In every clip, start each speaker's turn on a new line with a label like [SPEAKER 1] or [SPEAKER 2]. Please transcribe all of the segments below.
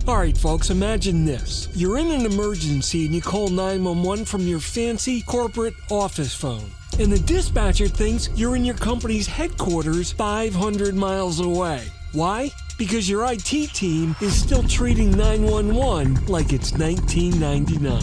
[SPEAKER 1] Alright folks, imagine this. You're in an emergency and you call 911 from your fancy corporate office phone. And the dispatcher thinks you're in your company's headquarters 500 miles away. Why? Because your IT team is still treating 911 like it's 1999.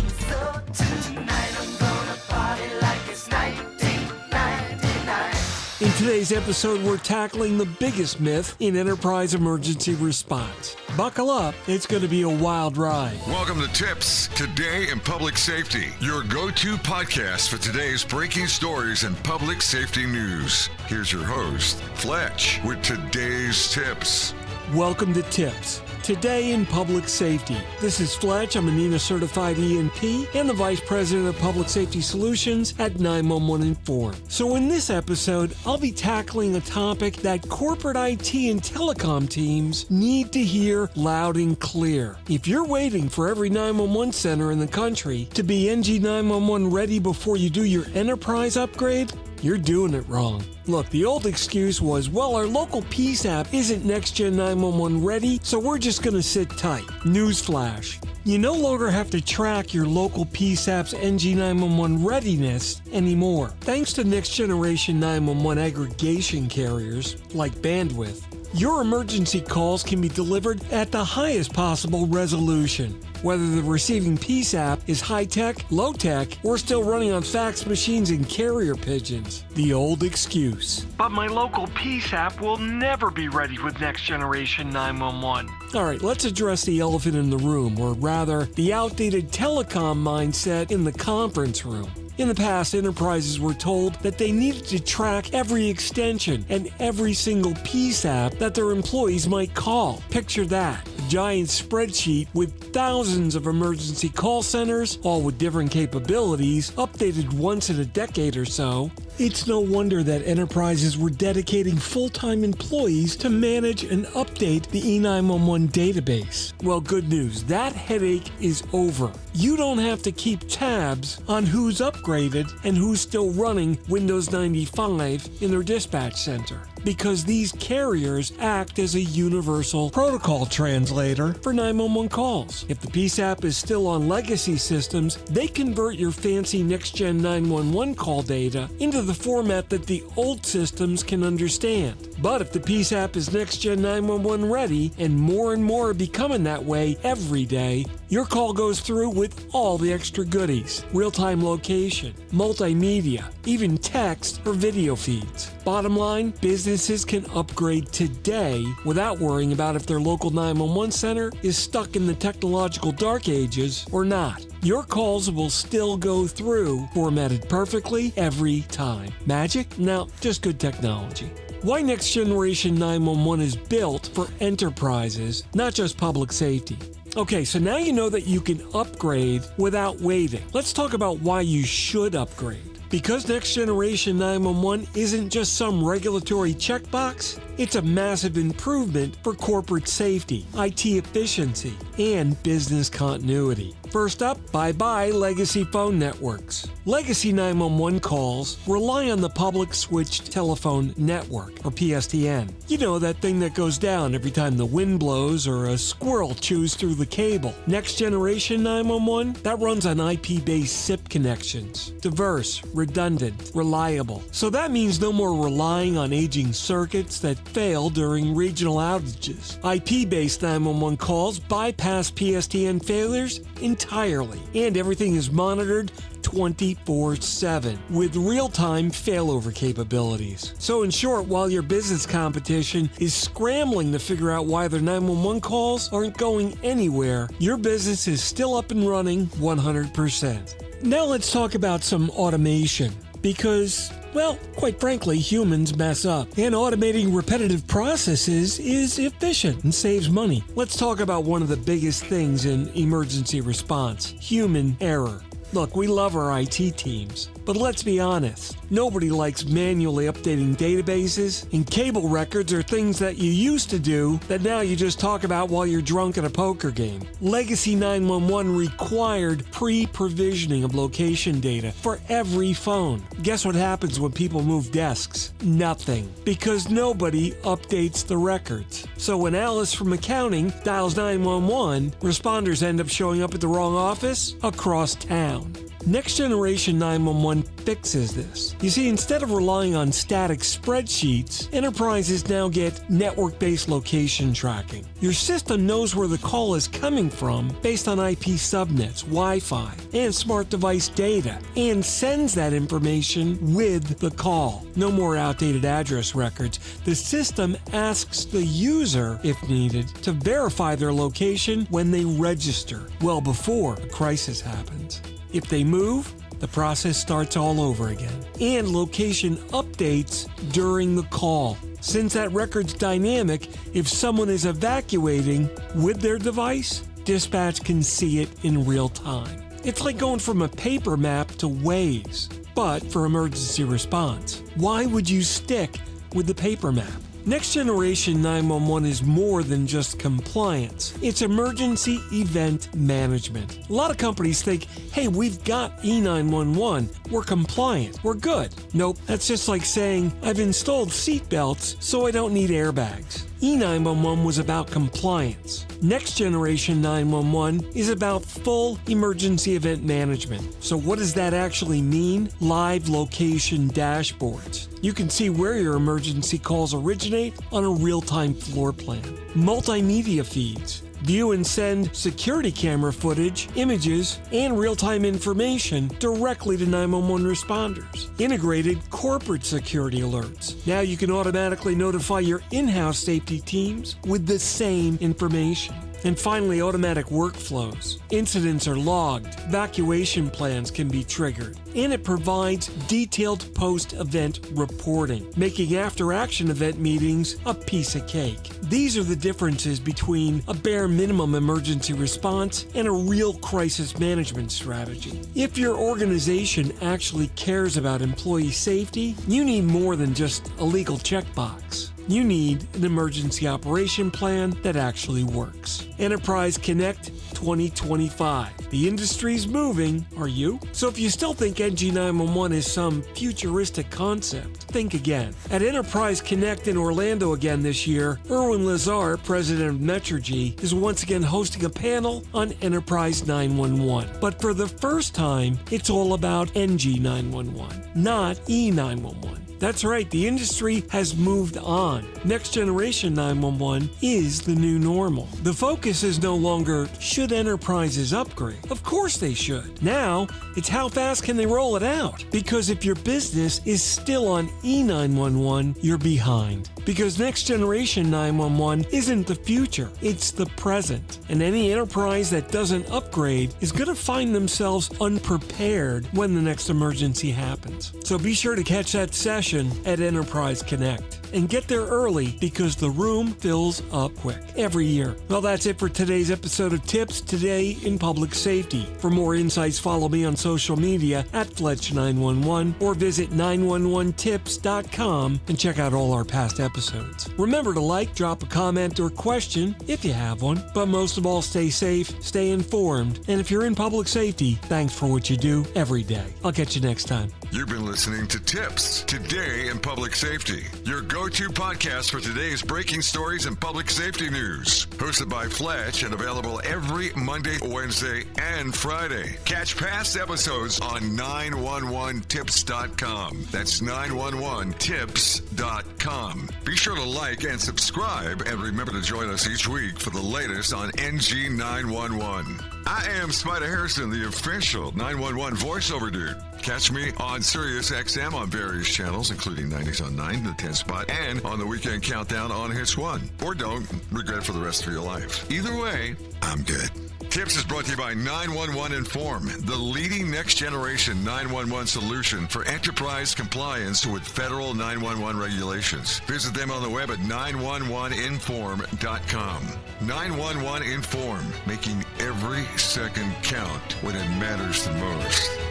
[SPEAKER 2] So tonight I'm gonna party like it's 1999.
[SPEAKER 1] In today's episode, we're tackling the biggest myth in enterprise emergency response. Buckle up, it's going to be a wild ride.
[SPEAKER 3] Welcome to TiPS, Today in Public Safety, your go-to podcast for today's breaking stories and public safety news. Here's your host, Fletch, with today's tips.
[SPEAKER 1] Welcome to TiPS, Today in Public Safety. This is Fletch. I'm a NENA certified ENP and the Vice President of Public Safety Solutions at 911 Inform. So in this episode, I'll be tackling a topic that corporate IT and telecom teams need to hear loud and clear. If you're waiting for every 911 center in the country to be NG911 ready before you do your enterprise upgrade, you're doing it wrong. Look, the old excuse was, well, our local PSAP isn't Next-Gen 911 ready, so we're just going to sit tight. Newsflash. You no longer have to track your local PSAP's NG911 readiness anymore. Thanks to next-generation 911 aggregation carriers, like bandwidth, your emergency calls can be delivered at the highest possible resolution. Whether the receiving PSAP is high-tech, low-tech, or still running on fax machines and carrier pigeons. The old excuse. But my local PSAP will never be ready with next-generation 911. Alright, let's address the elephant in the room, or rather, the outdated telecom mindset in the conference room. In the past, enterprises were told that they needed to track every extension and every single PSAP that their employees might call. Picture that. A giant spreadsheet with thousands of emergency call centers, all with different capabilities, updated once in a decade or so. It's no wonder that enterprises were dedicating full-time employees to manage and update the E911 database. Well, good news. That headache is over. You don't have to keep tabs on who's upgraded and who's still running Windows 95 in their dispatch center, because these carriers act as a universal protocol translator for 911 calls. If the PSAP is still on legacy systems, they convert your fancy next-gen 911 call data into the format that the old systems can understand. But if the PSAP is next-gen 911 ready, and more are becoming that way every day, your call goes through with all the extra goodies. Real-time location, multimedia, even text or video feeds. Bottom line, businesses can upgrade today without worrying about if their local 911 center is stuck in the technological dark ages or not. Your calls will still go through, formatted perfectly every time. Magic? No, just good technology. Why Next Generation 911 is built for enterprises, not just public safety. Okay, so now you know that you can upgrade without waiting. Let's talk about why you should upgrade. Because Next Generation 911 isn't just some regulatory checkbox, it's a massive improvement for corporate safety, IT efficiency, and business continuity. First up, bye-bye legacy phone networks. Legacy 911 calls rely on the public switched telephone network, or PSTN. You know, that thing that goes down every time the wind blows or a squirrel chews through the cable. Next Generation 911, that runs on IP-based SIP connections. Diverse, redundant, reliable. So that means no more relying on aging circuits that fail during regional outages. IP-based 911 calls bypass PSTN failures entirely, and everything is monitored 24/7 with real-time failover capabilities. So in short, while your business competition is scrambling to figure out why their 911 calls aren't going anywhere, your business is still up and running 100%. Now let's talk about some automation, because, well, quite frankly, humans mess up, and automating repetitive processes is efficient and saves money. Let's talk about one of the biggest things in emergency response: human error. Look, we love our IT teams, but let's be honest. Nobody likes manually updating databases, and cable records are things that you used to do that now you just talk about while you're drunk at a poker game. Legacy 911 required pre-provisioning of location data for every phone. Guess what happens when people move desks? Nothing, because nobody updates the records. So when Alice from accounting dials 911, responders end up showing up at the wrong office across town. Next Generation 911 fixes this. You see, instead of relying on static spreadsheets, enterprises now get network-based location tracking. Your system knows where the call is coming from based on IP subnets, Wi-Fi, and smart device data, and sends that information with the call. No more outdated address records. The system asks the user, if needed, to verify their location when they register, well before a crisis happens. If they move, the process starts all over again. And location updates during the call. Since that record's dynamic, if someone is evacuating with their device, dispatch can see it in real time. It's like going from a paper map to Waze, but for emergency response. Why would you stick with the paper map? Next Generation 911 is more than just compliance. It's emergency event management. A lot of companies think, hey, we've got E911. We're compliant. We're good. Nope, that's just like saying, I've installed seat belts, so I don't need airbags. E911 was about compliance. Next Generation 911 is about full emergency event management. So what does that actually mean? Live location dashboards. You can see where your emergency calls originate on a real-time floor plan. Multimedia feeds. View and send security camera footage, images, and real-time information directly to 911 responders. Integrated corporate security alerts. Now you can automatically notify your in-house safety teams with the same information. And finally, automatic workflows. Incidents are logged, evacuation plans can be triggered, and it provides detailed post-event reporting, making after-action event meetings a piece of cake. These are the differences between a bare minimum emergency response and a real crisis management strategy. If your organization actually cares about employee safety, you need more than just a legal checkbox. You need an emergency operation plan that actually works. Enterprise Connect 2025. The industry's moving, are you? So if you still think NG911 is some futuristic concept, think again. At Enterprise Connect in Orlando again this year, Erwin Lazar, president of Metrigy, is once again hosting a panel on Enterprise 911. But for the first time, it's all about NG911, not E911. That's right, the industry has moved on. Next Generation 911 is the new normal. The focus is no longer, should enterprises upgrade? Of course they should. Now, it's how fast can they roll it out? Because if your business is still on E911, you're behind. Because Next Generation 911 isn't the future, it's the present. And any enterprise that doesn't upgrade is going to find themselves unprepared when the next emergency happens. So be sure to catch that session at Enterprise Connect and get there early because the room fills up quick every year. Well, that's it for today's episode of Tips Today in Public Safety. For more insights, follow me on social media at Fletch911 or visit 911tips.com and check out all our past episodes. Remember to like, drop a comment or question if you have one, but most of all, stay safe, stay informed, and if you're in public safety, thanks for what you do every day. I'll catch you next time.
[SPEAKER 3] You've been listening to Tips Today in Public Safety, your go-to podcast for today's breaking stories and public safety news. Hosted by Fletch and available every Monday, Wednesday, and Friday. Catch past episodes on 911tips.com. That's 911tips.com. Be sure to like and subscribe, and remember to join us each week for the latest on NG911. I am Spider Harrison, the official 911 voiceover dude. Catch me on Sirius XM on various channels, including 90s on 9, the 10 spot, and on the Weekend Countdown on Hits 1. Or don't regret it for the rest of your life. Either way, I'm good. TiPS is brought to you by 911 Inform, the leading next-generation 911 solution for enterprise compliance with federal 911 regulations. Visit them on the web at 911inform.com. 911 Inform, making every second count when it matters the most.